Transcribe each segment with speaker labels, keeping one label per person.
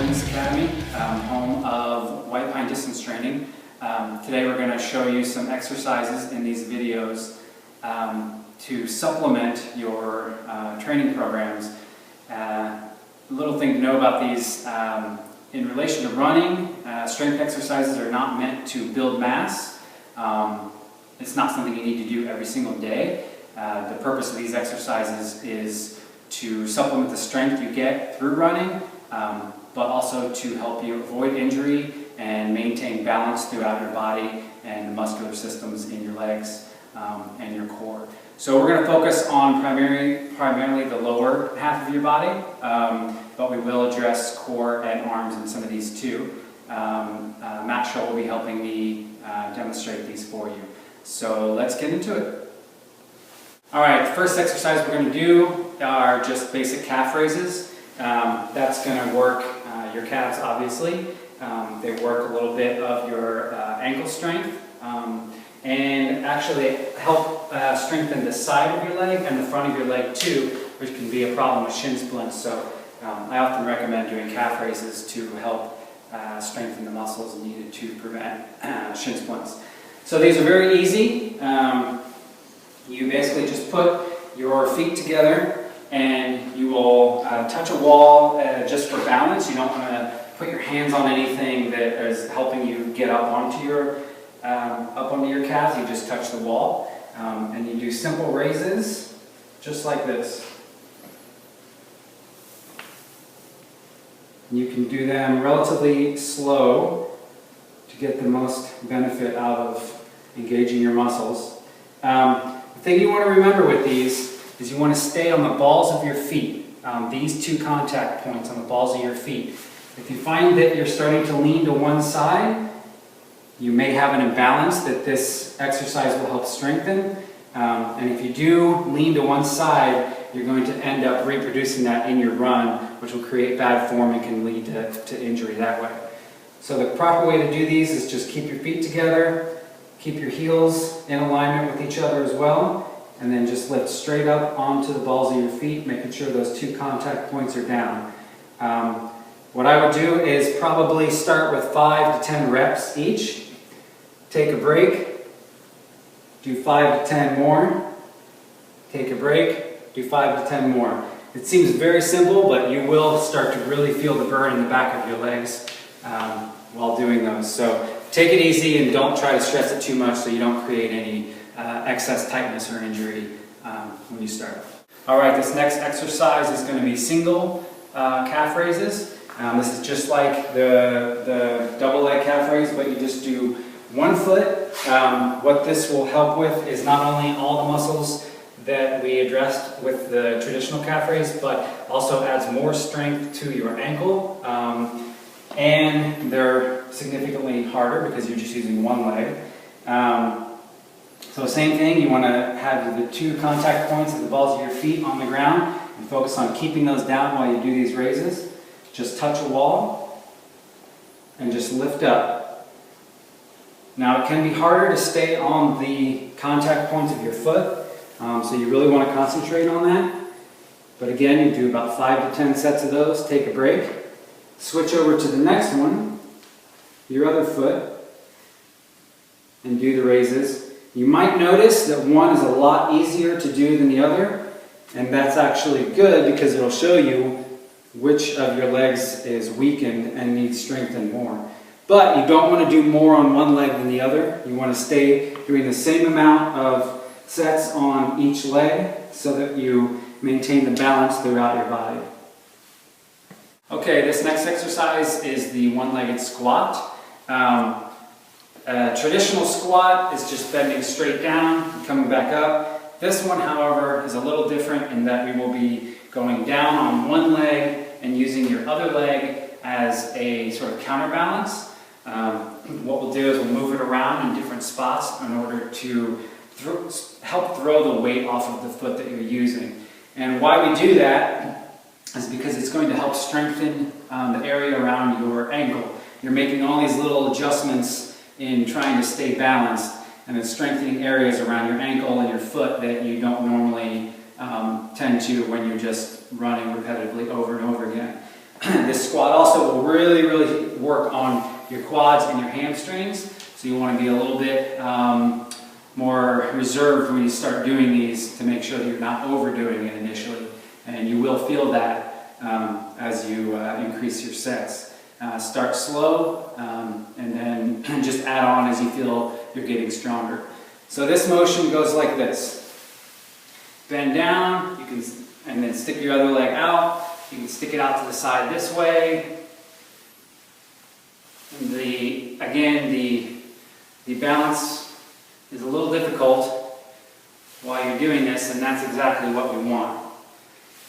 Speaker 1: Fitness Academy, home of White Pine Distance Training. Today we're going to show you some exercises in these videos to supplement your training programs. A little thing to know about these, in relation to running, strength exercises are not meant to build mass. It's not something you need to do every single day. The purpose of these exercises is to supplement the strength you get through running, but also to help you avoid injury and maintain balance throughout your body and the muscular systems in your legs and your core. So we're going to focus on primarily the lower half of your body, but we will address core and arms in some of these too. Matt Shull will be helping me demonstrate these for you. So let's get into it. Alright, the first exercise we're going to do are just basic calf raises. That's going to work your calves, obviously. They work a little bit of your ankle strength and actually help strengthen the side of your leg and the front of your leg too, which can be a problem with shin splints. So I often recommend doing calf raises to help strengthen the muscles needed to prevent shin splints. So these are very easy. You basically just put your feet together and you will touch a wall just for balance. You don't want to put your hands on anything that is helping you get up onto your calves. You just touch the wall and you do simple raises just like this. You can do them relatively slow to get the most benefit out of engaging your muscles. The thing you want to remember with these is you want to stay on the balls of your feet, these two contact points on the balls of your feet. If you find that you're starting to lean to one side, you may have an imbalance that this exercise will help strengthen. And if you do lean to one side, you're going to end up reproducing that in your run, which will create bad form and can lead to injury that way. So the proper way to do these is just keep your feet together, keep your heels in alignment with each other as well, and then just lift straight up onto the balls of your feet, making sure those two contact points are down. What I would do is probably start with 5 to 10 reps each, take a break, do 5 to 10 more, take a break, do 5 to 10 more. It seems very simple, but you will start to really feel the burn in the back of your legs while doing those. So take it easy and don't try to stress it too much so you don't create any excess tightness or injury when you start. Alright, this next exercise is going to be single calf raises. This is just like the double leg calf raise, but you just do one foot. What this will help with is not only all the muscles that we addressed with the traditional calf raise, but also adds more strength to your ankle. And they're significantly harder because you're just using one leg. So same thing, you want to have the two contact points of the balls of your feet on the ground and focus on keeping those down while you do these raises. Just touch a wall and just lift up. Now it can be harder to stay on the contact points of your foot, so you really want to concentrate on that. But again, you do about 5 to 10 sets of those, take a break. Switch over to the next one, your other foot, and do the raises. You might notice that one is a lot easier to do than the other, and that's actually good because it'll show you which of your legs is weakened and needs strengthened more. But you don't want to do more on one leg than the other. You want to stay doing the same amount of sets on each leg so that you maintain the balance throughout your body. Okay, this next exercise is the one-legged squat. A traditional squat is just bending straight down and coming back up. This one, however, is a little different in that we will be going down on one leg and using your other leg as a sort of counterbalance. What we'll do is we'll move it around in different spots in order to help throw the weight off of the foot that you're using. And why we do that is because it's going to help strengthen the area around your ankle. You're making all these little adjustments in trying to stay balanced, and it's strengthening areas around your ankle and your foot that you don't normally tend to when you're just running repetitively over and over again. This squat also will really work on your quads and your hamstrings. So you want to be a little bit more reserved when you start doing these to make sure that you're not overdoing it initially. And you will feel that as you increase your sets. Start slow and then just add on as you feel you're getting stronger. So this motion goes like this. Bend down, and then stick your other leg out. You can stick it out to the side this way. And again, the balance is a little difficult while you're doing this, and that's exactly what we want.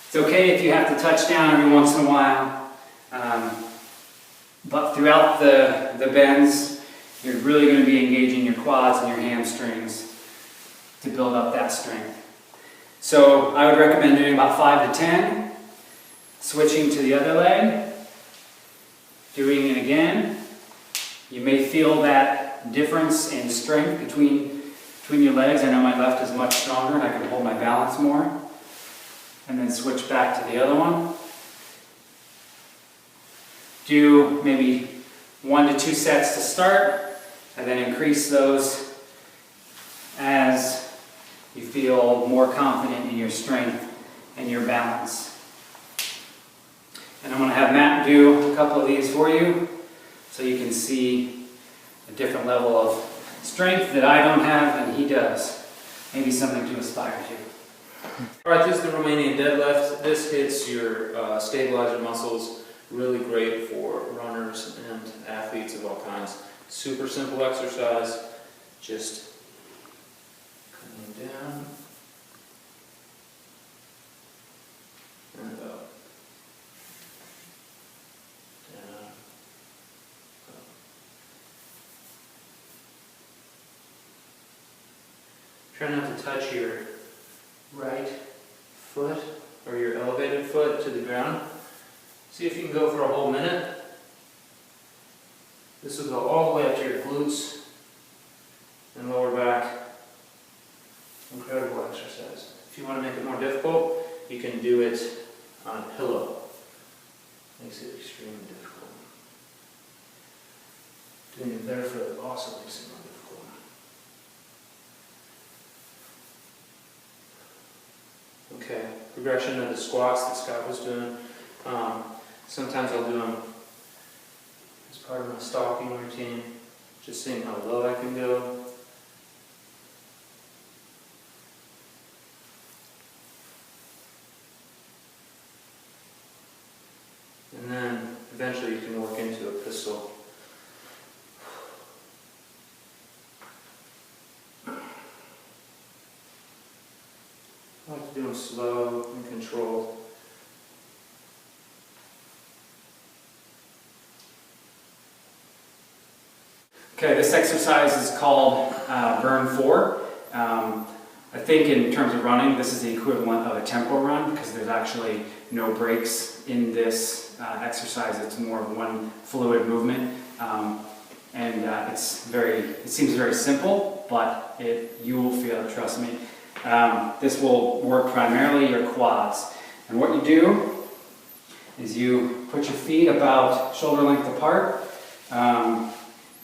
Speaker 1: It's okay if you have to touch down every once in a while, but throughout the bends, you're really going to be engaging your quads and your hamstrings to build up that strength. So I would recommend doing about 5 to 10, switching to the other leg, doing it again. You may feel that difference in strength between your legs. I know my left is much stronger and I can hold my balance more. And then switch back to the other one. Do maybe 1 to 2 sets to start, and then increase those as you feel more confident in your strength and your balance. And I'm going to have Matt do a couple of these for you so you can see a different level of strength that I don't have and he does. Maybe something to aspire to.
Speaker 2: Alright, this is the Romanian deadlift. This hits your stabilizer muscles. Really great for runners and athletes of all kinds. Super simple exercise. Just coming down and up. Down, up. Try not to touch your right foot or your elevated foot to the ground. See if you can go for a whole minute. This will go all the way up to your glutes and lower back. Incredible exercise. If you want to make it more difficult, you can do it on a pillow. Makes it extremely difficult. Doing it barefoot also makes it more difficult. Okay, progression of the squats that Scott was doing. Sometimes I'll do them as part of my stalking routine, just seeing how low I can go. And then eventually you can work into a pistol. I like to do them slow and controlled.
Speaker 1: Okay, this exercise is called Burn 4. I think in terms of running, this is the equivalent of a tempo run because there's actually no breaks in this exercise. It's more of one fluid movement, and it seems very simple, but you will feel it, trust me. This will work primarily your quads. And what you do is you put your feet about shoulder length apart,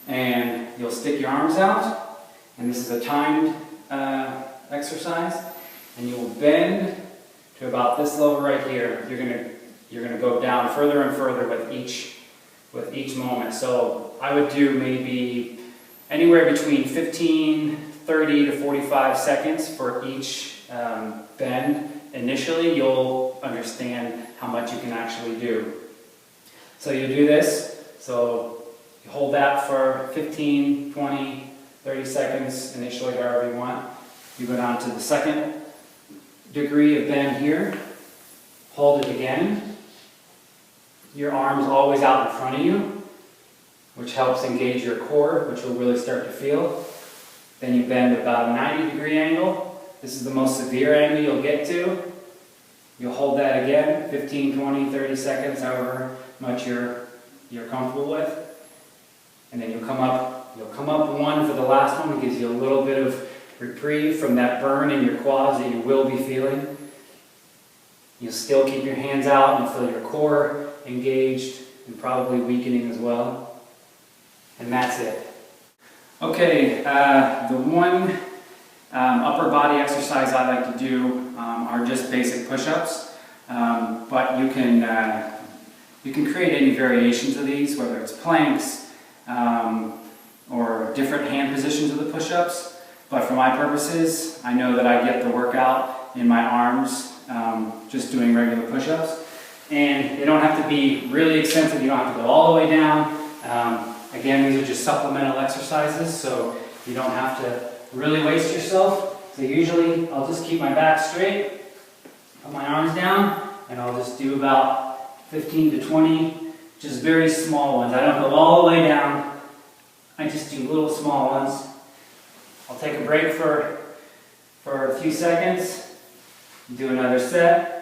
Speaker 1: and you'll stick your arms out, and this is a timed exercise, and you will bend to about this level right here. You're gonna go down further and further with each moment. So I would do maybe anywhere between 30 to 45 seconds for each bend. Initially, you'll understand how much you can actually do. So you do this. So you hold that for 15, 20, 30 seconds initially, however you want. You go down to the second degree of bend here. Hold it again. Your arms always out in front of you, which helps engage your core, which you'll really start to feel. Then you bend about a 90-degree angle. This is the most severe angle you'll get to. You'll hold that again, 15, 20, 30 seconds, however much you're comfortable with. And then you'll come up one for the last one. It gives you a little bit of reprieve from that burn in your quads that you will be feeling. You'll still keep your hands out and feel your core engaged, and probably weakening as well. And that's it. Okay, the one upper body exercise I like to do are just basic push-ups, but you can create any variations of these, whether it's planks or different hand positions of the push-ups. But for my purposes, I know that I get the workout in my arms just doing regular push-ups. And they don't have to be really extensive. You don't have to go all the way down. Again, these are just supplemental exercises, so you don't have to really waste yourself. So usually I'll just keep my back straight, put my arms down, and I'll just do about 15 to 20, just very small ones. I don't go all the way down. I just do little small ones. I'll take a break for a few seconds, do another set.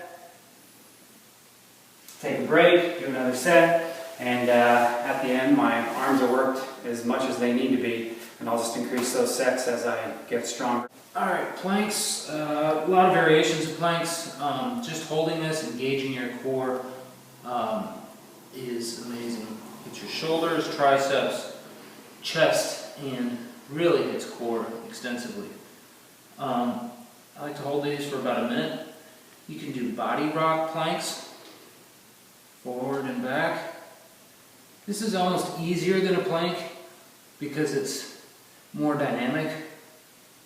Speaker 1: Take a break, do another set, and at the end my arms are worked as much as they need to be, and I'll just increase those sets as I get stronger.
Speaker 2: Alright, planks, a lot of variations of planks. Just holding this, engaging your core is amazing. Hits your shoulders, triceps, chest, and really hits core extensively. I like to hold these for about a minute. You can do body rock planks, forward and back. This is almost easier than a plank because it's more dynamic.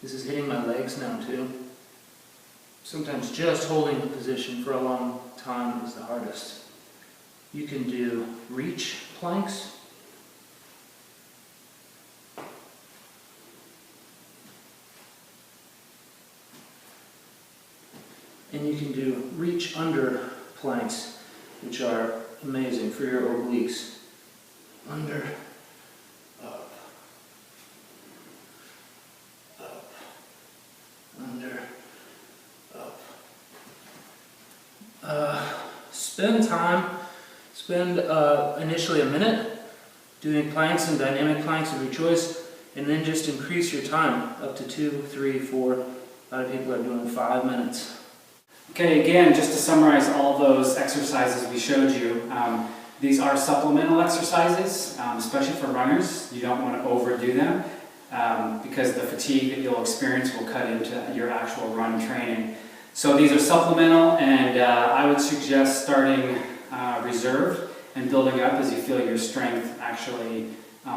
Speaker 2: This is hitting my legs now too. Sometimes just holding the position for a long time is the hardest. You can do reach planks. And you can do reach under planks, which are amazing for your obliques. Under, up, up, under, up. Spend initially a minute doing planks and dynamic planks of your choice, and then just increase your time up to 2, 3, 4. A lot of people are doing 5 minutes.
Speaker 1: Okay, again, just to summarize all those exercises we showed you, these are supplemental exercises, especially for runners. You don't want to overdo them because the fatigue that you'll experience will cut into your actual run training. So these are supplemental, and I would suggest starting reserved and building up as you feel your strength actually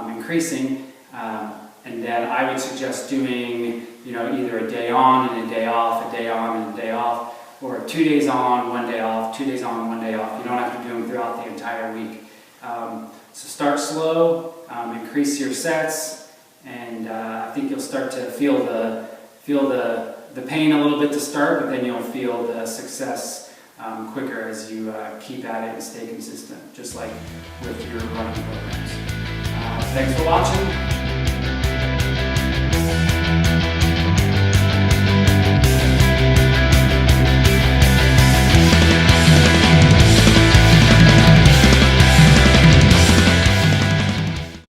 Speaker 1: increasing. And then I would suggest doing, either a day on and a day off, a day on and a day off, or 2 days on, 1 day off, 2 days on, 1 day off. You don't have to do them throughout the entire week. So start slow, increase your sets, and I think you'll start to feel the pain a little bit to start, but then you'll feel the success quicker as you keep at it and stay consistent, just like with your running programs. Thanks for watching.